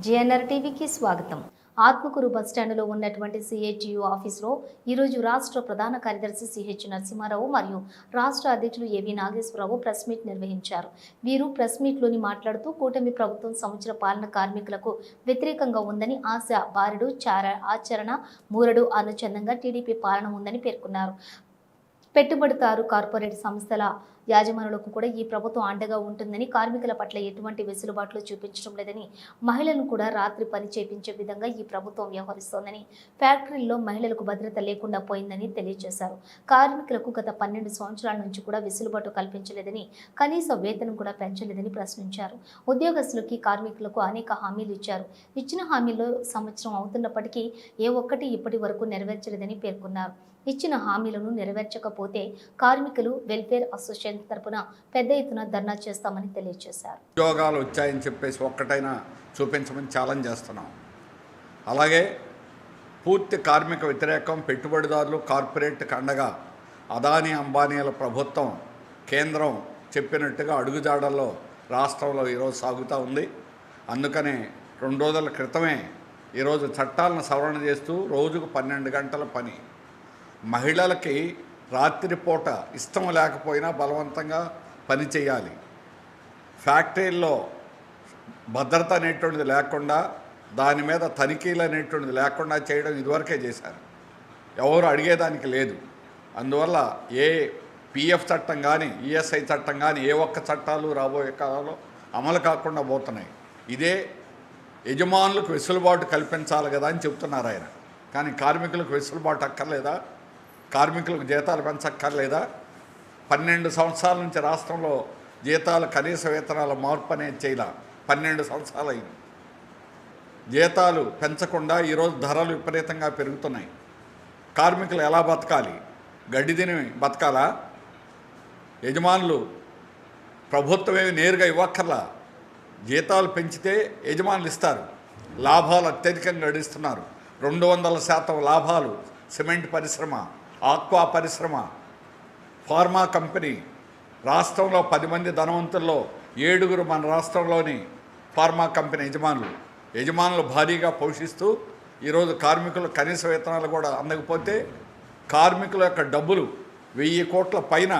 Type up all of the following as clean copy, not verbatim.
GNR టీవీకి స్వాగతం. ఆత్మకూరు బస్టాండులో ఉన్నటువంటి సిఐటియు ఆఫీసులో ఈరోజు రాష్ట్ర ప్రధాన కార్యదర్శి సిహెచ్ నరసింహారావు మరియు రాష్ట్ర అధ్యక్షులు ఏవి నాగేశ్వరరావు ప్రెస్ మీట్ నిర్వహించారు. వీరు ప్రెస్ మీట్లోని మాట్లాడుతూ కూటమి ప్రభుత్వం సంవత్సర పాలన కార్మికులకు వ్యతిరేకంగా ఉందని, ఆశ బారెడు ఆచరణ మూరడు అనుచందంగా టీడీపీ పాలన ఉందని పేర్కొన్నారు. పెట్టుబడిదారు కార్పొరేట్ సంస్థల యాజమానులకు కూడా ఈ ప్రభుత్వం అండగా ఉంటుందని, కార్మికుల పట్ల ఎటువంటి వెసులుబాట్లు చూపించడం లేదని, మహిళలను కూడా రాత్రి పని చేయించే విధంగా ఈ ప్రభుత్వం వ్యవహరిస్తోందని, ఫ్యాక్టరీల్లో మహిళలకు భద్రత లేకుండా పోయిందని తెలియజేశారు. కార్మికులకు గత 12 సంవత్సరాల నుంచి కూడా వెసులుబాటు కల్పించలేదని, కనీస వేతనం కూడా పెంచలేదని ప్రశ్నించారు. ఉద్యోగస్తులకి, కార్మికులకు అనేక హామీలు ఇచ్చారు. ఇచ్చిన హామీల్లో సంవత్సరం అవుతున్నప్పటికీ ఏ ఒక్కటి ఇప్పటి వరకు నెరవేర్చలేదని పేర్కొన్నారు. ఇచ్చిన హామీలను నెరవేర్చకపోతే కార్మికులు వెల్ఫేర్ అసోసియేషన్ తరపున పెద్ద ఎత్తున ధర్నా చేస్తామని తెలియజేశారు. ఉద్యోగాలు వచ్చాయని చెప్పేసి ఒక్కటైనా చూపించమని ఛాలెంజ్ చేస్తున్నాం. అలాగే పూర్తి కార్మిక వ్యతిరేకం, పెట్టుబడిదారులు, కార్పొరేట్కి అండగా అదానీ అంబానీల ప్రభుత్వం, కేంద్రం చెప్పినట్టుగా అడుగుజాడల్లో రాష్ట్రంలో ఈరోజు సాగుతూ ఉంది. అందుకనే 2 రోజుల క్రితమే ఈరోజు చట్టాలను సవరణ చేస్తూ రోజుకు 12 గంటల పని, మహిళలకి రాత్రిపూట ఇష్టం లేకపోయినా బలవంతంగా పని చేయాలి, ఫ్యాక్టరీల్లో భద్రత అనేటువంటిది లేకుండా, దాని మీద తనిఖీలు అనేటువంటిది లేకుండా చేయడం ఇదివరకే చేశారు. ఎవరు అడిగేదానికి లేదు. అందువల్ల ఏ పిఎఫ్ చట్టం కానీ, ఈఎస్ఐ చట్టం కానీ, ఏ ఒక్క చట్టాలు రాబోయే కాలంలో అమలు కాకుండా పోతున్నాయి. ఇదే యజమానులకు వెసులుబాటు కల్పించాలి కదా అని చెప్తున్నారు ఆయన. కానీ కార్మికులకు వెసులుబాటు అక్కర్లేదా? కార్మికులకు జీతాలు పెంచక్కర్లేదా? 12 సంవత్సరాల నుంచి రాష్ట్రంలో జీతాలు, కనీస వేతనాల మార్పు అనేది చేయాల. 12 సంవత్సరాలు అయింది. జీతాలు పెంచకుండా ఈరోజు ధరలు విపరీతంగా పెరుగుతున్నాయి. కార్మికులు ఎలా బతకాలి? గడ్డి తిని బతకాలా? యజమానులు ప్రభుత్వమేమి నేరుగా ఇవ్వక్కర్లా. జీతాలు పెంచితే యజమానులు ఇస్తారు. లాభాలు అత్యధికంగా గడిస్తున్నారు. 200% లాభాలు సిమెంట్ పరిశ్రమ, ఆక్వా పరిశ్రమ, ఫార్మా కంపెనీ. రాష్ట్రంలో 10 మంది ధనవంతుల్లో 7 మన రాష్ట్రంలోని ఫార్మా కంపెనీ యజమానులు భారీగా పోషిస్తూ ఈరోజు కార్మికులు కనీస వేతనాలు కూడా అందకపోతే, కార్మికుల యొక్క డబ్బులు 1000 కోట్ల పైన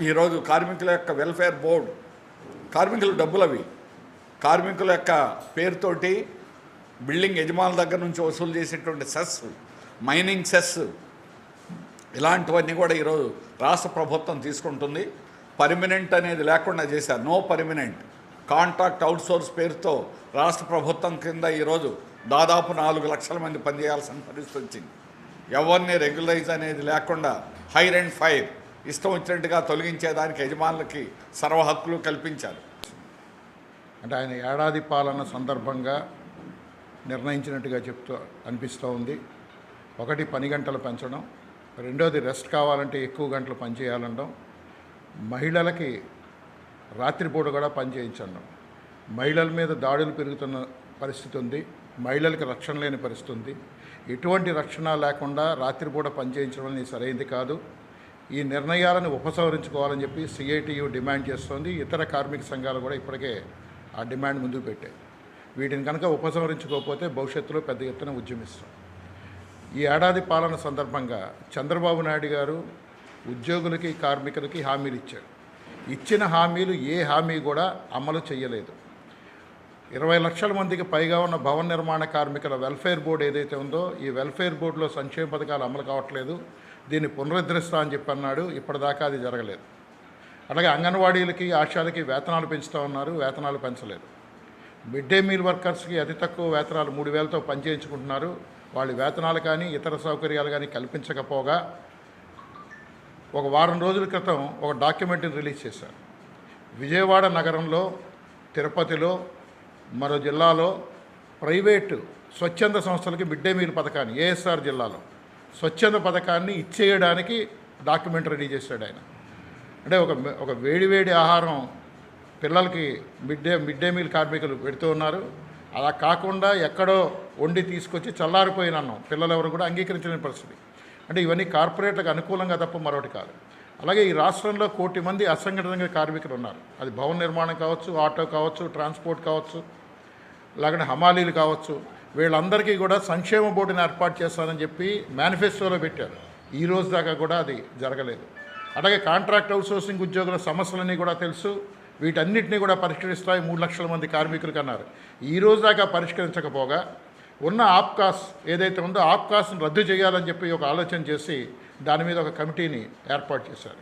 ఈరోజు కార్మికుల యొక్క వెల్ఫేర్ బోర్డు, కార్మికుల డబ్బులు అవి కార్మికుల యొక్క పేరుతోటి బిల్డింగ్ యజమానుల దగ్గర నుంచి వసూలు చేసేటువంటి సెస్, మైనింగ్ సెస్, ఇలాంటివన్నీ కూడా ఈరోజు రాష్ట్ర ప్రభుత్వం తీసుకుంటుంది. పర్మనెంట్ అనేది లేకుండా చేశారు. నో పర్మనెంట్, కాంట్రాక్ట్ అవుట్సోర్స్ పేరుతో రాష్ట్ర ప్రభుత్వం కింద ఈరోజు దాదాపు 4 లక్షల మంది పనిచేయాల్సిన పరిస్థితి వచ్చింది. ఎవరిని రెగ్యులరైజ్ అనేది లేకుండా హైర్ అండ్ ఫైర్, ఇష్టం వచ్చినట్టుగా తొలగించేదానికి యజమానులకి సర్వ హక్కులు కల్పించారు. అంటే ఆయన ఏడాది పాలన సందర్భంగా నిర్ణయించినట్టుగా అనిపిస్తూ ఉంది. ఒకటి, 10 గంటలు పెంచడం. రెండోది, రెస్ట్ కావాలంటే ఎక్కువ గంటలు పనిచేయాలనడం. మహిళలకి రాత్రిపూట కూడా పని చేయించడం. మహిళల మీద దాడులు పెరుగుతున్న పరిస్థితి ఉంది. మహిళలకు రక్షణ లేని పరిస్థితి ఉంది. ఎటువంటి రక్షణ లేకుండా రాత్రిపూట పని చేయించడం అనేది సరైనది కాదు. ఈ నిర్ణయాలను ఉపసంహరించుకోవాలని చెప్పి సిఐటియు డిమాండ్ చేస్తోంది. ఇతర కార్మిక సంఘాలు కూడా ఇప్పటికే ఆ డిమాండ్ ముందుకు పెట్టాయి. వీటిని కనుక ఉపసంహరించుకోకపోతే భవిష్యత్తులో పెద్ద ఎత్తున ఉద్యమిస్తాం. ఈ ఏడాది పాలన సందర్భంగా చంద్రబాబు నాయుడు గారు ఉద్యోగులకి, కార్మికులకి హామీలు ఇచ్చారు. ఇచ్చిన హామీలు ఏ హామీ కూడా అమలు చేయలేదు. 20 లక్షల మందికి పైగా ఉన్న భవన నిర్మాణ కార్మికుల వెల్ఫేర్ బోర్డు ఏదైతే ఉందో, ఈ వెల్ఫేర్ బోర్డులో సంక్షేమ పథకాలు అమలు కావట్లేదు. దీన్ని పునరుద్ధరిస్తా అని చెప్పి అన్నాడు. ఇప్పటిదాకా అది జరగలేదు. అలాగే అంగన్వాడీలకి, ఆశాలకి వేతనాలు పెంచుతూ ఉన్నారు, వేతనాలు పెంచలేదు. మిడ్ డే మీల్ వర్కర్స్కి అతి తక్కువ వేతనాలు 3000తో పనిచేయించుకుంటున్నారు. వాళ్ళ వేతనాలు కానీ ఇతర సౌకర్యాలు కానీ కల్పించకపోగా ఒక వారం రోజుల క్రితం ఒక డాక్యుమెంటరీ రిలీజ్ చేశారు. విజయవాడ నగరంలో, తిరుపతిలో, మరో జిల్లాలో ప్రైవేటు స్వచ్ఛంద సంస్థలకి మిడ్ డే మీల్ పథకాన్ని, ఏఎస్ఆర్ జిల్లాలో స్వచ్ఛంద పథకాన్ని ఇచ్చేయడానికి డాక్యుమెంటరీ రెడీ చేశాడు ఆయన. అంటే ఒక వేడివేడి ఆహారం పిల్లలకి మిడ్ డే మీల్ కార్మికులు పెడుతూ ఉన్నారు. అలా కాకుండా ఎక్కడో వండి తీసుకొచ్చి చల్లారిపోయిన అన్నం పిల్లలు ఎవరు కూడా అంగీకరించలేని పరిస్థితి. అంటే ఇవన్నీ కార్పొరేట్లకు అనుకూలంగా తప్ప మరొకటి కాదు. అలాగే ఈ రాష్ట్రంలో 1 కోటి మంది అసంఘటిత కార్మికులు ఉన్నారు. అది భవన నిర్మాణం కావచ్చు, ఆటో కావచ్చు, ట్రాన్స్పోర్ట్ కావచ్చు, లేకుంటే హమాలీలు కావచ్చు, వీళ్ళందరికీ కూడా సంక్షేమ బోర్డుని ఏర్పాటు చేస్తానని చెప్పి మేనిఫెస్టోలో పెట్టారు. ఈ రోజు దాకా కూడా అది జరగలేదు. అలాగే కాంట్రాక్ట్ అవుట్సోర్సింగ్ ఉద్యోగుల సమస్యలన్నీ కూడా తెలుసు, వీటన్నిటిని కూడా పరిష్కరిస్తాయి 3 లక్షల మంది కార్మికులకు అన్నారు. ఈ రోజు దాకా పరిష్కరించకపోగా ఉన్న ఆప్కాస్ ఏదైతే ఉందో ఆప్కాస్ను రద్దు చేయాలని చెప్పి ఒక ఆలోచన చేసి దాని మీద ఒక కమిటీని ఏర్పాటు చేశారు.